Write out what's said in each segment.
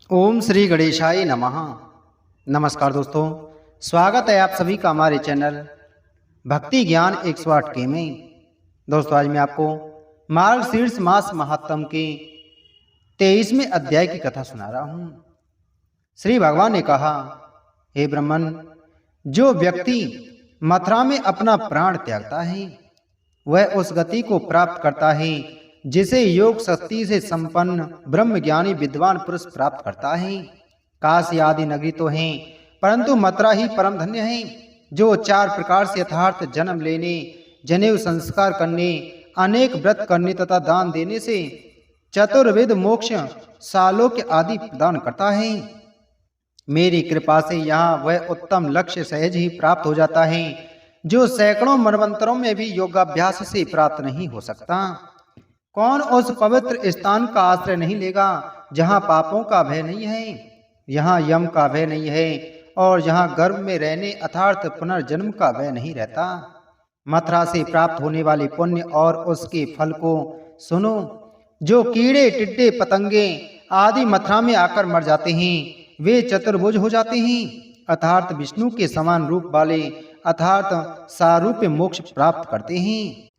ओम श्री गणेशाय नमः। नमस्कार दोस्तों, स्वागत है आप सभी का हमारे चैनल भक्ति ज्ञान 108 के में। दोस्तों, आज मैं आपको मार्गशीर्ष मास महात्म के 23वें अध्याय की कथा सुना रहा हूँ। श्री भगवान ने कहा, हे ब्राह्मण, जो व्यक्ति मथुरा में अपना प्राण त्यागता है वह उस गति को प्राप्त करता है जिसे योग शक्ति से संपन्न ब्रह्म ज्ञानी विद्वान पुरुष प्राप्त करता है। काशी आदि नगरी तो हैं, परंतु मथुरा ही परम धन्य है, जो 4 प्रकार से यथार्थ जन्म लेने, जनेऊ संस्कार करने, अनेक व्रत करने तथा दान देने से चतुर्विध मोक्ष सालोक्य आदि प्रदान करता है। मेरी कृपा से यहाँ वह उत्तम लक्ष्य सहज ही प्राप्त हो जाता है, जो सैकड़ों मनवंतरों में भी योगाभ्यास से प्राप्त नहीं हो सकता। कौन उस पवित्र स्थान का आश्रय नहीं लेगा जहाँ पापों का भय नहीं है, यहाँ यम का भय नहीं है और यहाँ गर्भ में रहने अर्थात पुनर्जन्म का भय नहीं रहता। मथुरा से प्राप्त होने वाले पुण्य और उसके फल को सुनो। जो कीड़े टिड्डे पतंगे आदि मथुरा में आकर मर जाते हैं वे चतुर्भुज हो जाते हैं, अर्थात विष्णु के समान रूप वाले अर्थात सारूप्य मोक्ष प्राप्त करते हैं।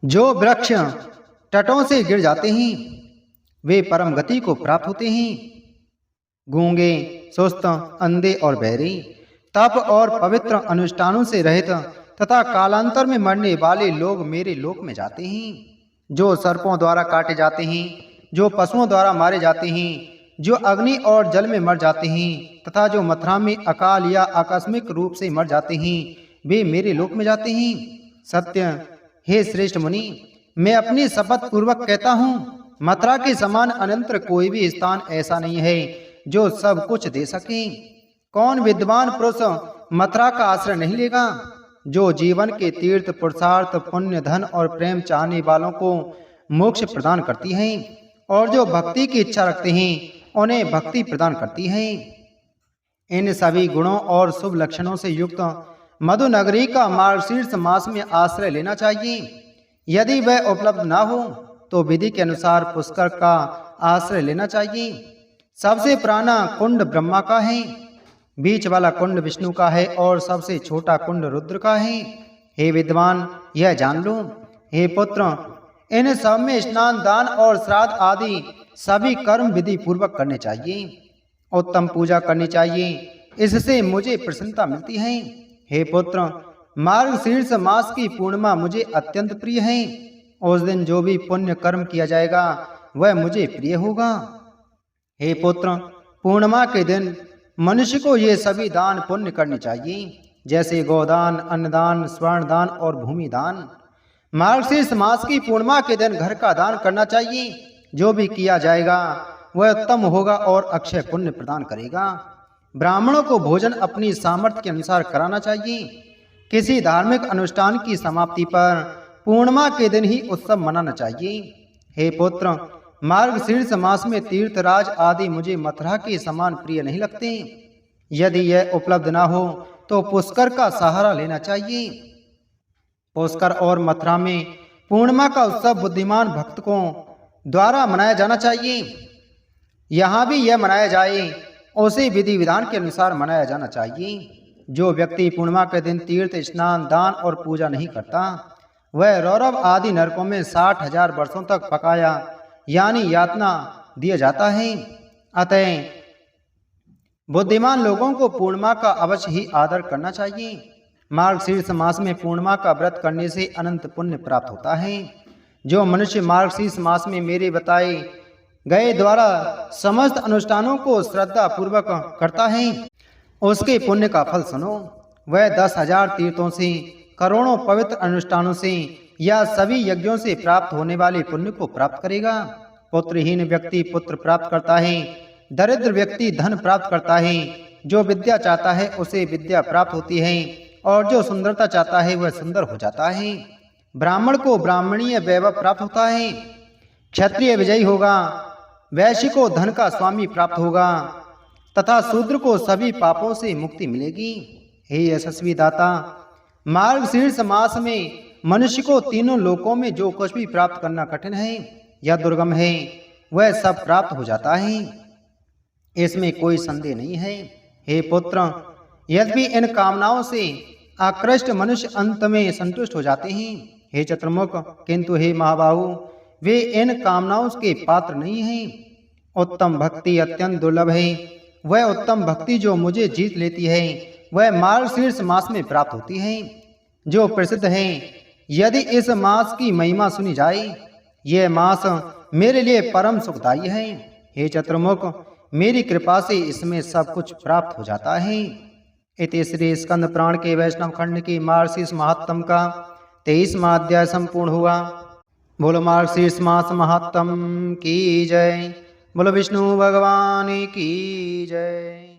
जो वृक्ष तटों से गिर जाते हैं वे परम गति को प्राप्त होते हैं। गूंगे, सुस्त, अंधे और बहरे तप और पवित्र अनुष्ठानों से रहित तथा कालांतर में मरने वाले लोग मेरे लोक में जाते हैं। जो सर्पों द्वारा काटे जाते हैं, जो पशुओं द्वारा मारे जाते हैं, जो अग्नि और जल में मर जाते हैं तथा जो मथुरा में अकाल या आकस्मिक रूप से मर जाते हैं वे मेरे लोक में जाते हैं। सत्य, हे श्रेष्ठ मुनि, मैं अपनी शपथ पूर्वक कहता हूँ, मथुरा के समान अनंतर कोई भी स्थान ऐसा नहीं है जो सब कुछ दे सके। कौन विद्वान पुरुष मथुरा का आश्रय नहीं लेगा? जो जीवन के तीर्थ पुरुषार्थ पुण्य धन और प्रेम चाहने वालों को मोक्ष प्रदान करती है और जो भक्ति की इच्छा रखते हैं उन्हें भक्ति प्रदान करती है। इन सभी गुणों और शुभ लक्षणों से युक्त मधु नगरी का मार्गशीर्ष मास में आश्रय लेना चाहिए। यदि वह उपलब्ध ना हो तो विधि के अनुसार पुष्कर का आश्रय लेना चाहिए। सबसे पुराना कुंड ब्रह्मा का है, बीच वाला कुंड विष्णु का है और सबसे छोटा कुंड रुद्र का है। हे विद्वान, यह जान लो। हे पुत्र, इन सब में स्नान, दान और श्राद्ध आदि सभी कर्म विधि पूर्वक करने चाहिए। उत्तम पूजा करनी चाहिए, इससे मुझे प्रसन्नता मिलती है। हे पुत्र, मार्गशीर्ष मास की पूर्णिमा मुझे अत्यंत प्रिय है। उस दिन जो भी पुण्य कर्म किया जाएगा वह मुझे प्रिय होगा। हे पुत्र, पूर्णिमा के दिन मनुष्य को ये सभी दान पुण्य करने चाहिए, जैसे गोदान, अन्नदान, स्वर्ण दान और भूमि दान। मार्गशीर्ष मास की पूर्णिमा के दिन घर का दान करना चाहिए। जो भी किया जाएगा वह उत्तम होगा और अक्षय पुण्य प्रदान करेगा। ब्राह्मणों को भोजन अपनी सामर्थ्य के अनुसार कराना चाहिए। किसी धार्मिक अनुष्ठान की समाप्ति पर पूर्णिमा के दिन ही उत्सव मनाना चाहिए। हे पुत्र, मार्गशीर्ष मास में तीर्थराज आदि मुझे मथुरा के समान प्रिय नहीं लगते। यदि यह उपलब्ध ना हो तो पुष्कर का सहारा लेना चाहिए। पुष्कर और मथुरा में पूर्णिमा का उत्सव बुद्धिमान भक्तों द्वारा मनाया जाना चाहिए। यहाँ भी यह मनाया जाए उसी विधि विधान के अनुसार मनाया जाना चाहिए। जो व्यक्ति पूर्णिमा के दिन तीर्थ स्नान, दान और पूजा नहीं करता वह रौरव आदि नरकों में 60,000 वर्षों तक पकाया यानी यातना दिया जाता है। अतः बुद्धिमान लोगों को पूर्णिमा का अवश्य ही आदर करना चाहिए। मार्गशीर्ष मास में पूर्णिमा का व्रत करने से अनंत पुण्य प्राप्त होता है। जो मनुष्य मार्गशीर्ष मास में मेरे बताए गए द्वारा समस्त अनुष्ठानों को श्रद्धा पूर्वक करता है उसके पुण्य का फल सुनो। वह 10,000 तीर्थों से, करोड़ों पवित्र अनुष्ठानों से या सभी यज्ञों से प्राप्त होने वाले पुण्य को प्राप्त करेगा। पुत्रहीन व्यक्ति पुत्र प्राप्त करता है, दरिद्र व्यक्ति धन प्राप्त करता है। जो विद्या चाहता है उसे विद्या प्राप्त होती है और जो सुंदरता चाहता है वह सुंदर हो जाता है। ब्राह्मण को ब्राह्मणीय वैभव प्राप्त होता है, क्षत्रिय विजयी होगा, वैश्य को धन का स्वामी प्राप्त होगा तथा शूद्र को सभी पापों से मुक्ति मिलेगी। हे यशस्वी दाता, मार्गशीर्ष मास में मनुष्य को तीनों लोकों में जो कुछ भी प्राप्त करना कठिन है या दुर्गम है वह सब प्राप्त हो जाता है। इसमें कोई संदेह नहीं है। हे पुत्र, यद्यपि इन कामनाओं से आकृष्ट मनुष्य अंत में संतुष्ट हो जाते हैं, हे चतुर्मुख, किंतु हे महाबाहु, वे इन कामनाओं के पात्र नहीं हैं। उत्तम भक्ति अत्यंत दुर्लभ है। वह उत्तम भक्ति जो मुझे जीत लेती है, वह मार्गशीर्ष मास में प्राप्त होती है, जो प्रसिद्ध है। यदि इस मास की महिमा सुनी जाए, यह मास मेरे लिए परम सुखदायी है। हे चतुर्मुख, मेरी कृपा से इसमें सब कुछ प्राप्त हो जाता है। इति श्री स्कंद पुराण के वैष्णव खंड की मार्गशीर्ष महात्म का 23वां अध्याय संपूर्ण हुआ। बोलो मार्गशीर्ष मास महात्म की जय। बोलो विष्णु भगवान की जय।